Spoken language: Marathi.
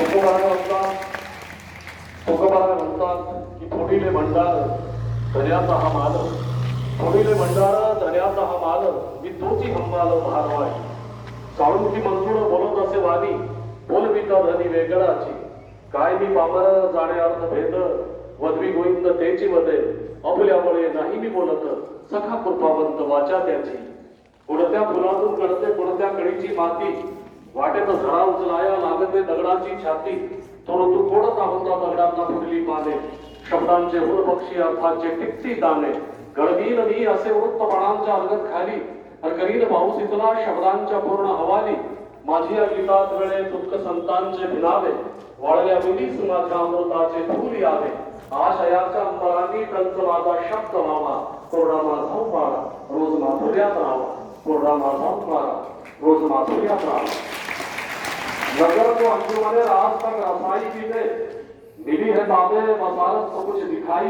तुकोबाराय म्हणतात की पुढील मंडार धन्याचा हा माल, पुढील मंडार धन्याचा हा माल, मी तोची हंबाल भारवाय. साळुंकी मंजूळ बोलत असे वाणी, बोलविता धनी वेगळाची. काय मी पामर जाणे अर्थ भेद, वधवी गोविंद तेची वदे. आपल्यामुळे नाही मी बोलत, सखा कृपावंत वाचा त्याची. कोणत्या फुलातून कळते कोणत्या कळीची माती, वाटेत झरा उचलाया लागते दगडाची छाती. तो ऋतू कोणता होता दगडांना फुटली पाने, शब्दांचे हुर पक्षी अर्थाचे टिकती दाणे. गळवीन मी असे वृत्त बाणांच्या अलगत खाली, करीन पाऊस इथला शब्दांच्या पूर्ण हवाली. माझी या गीतात वेळे दुःख संतांचे भिनावे, वाळल्या विधीस माझ्या अमृताचे फूल यावे. आशयाच्या अंबरांनी टंच माझा शब्द व्हावा, कोरडा माझा उपारा रोज माधुर्यात राहावा. कोरडा माझा उपारा रोज माधुर्यात राहावा. नगर को अंजुमने राज तक रसाई पीते, मिली है ताबे बसारत तो कुछ दिखाई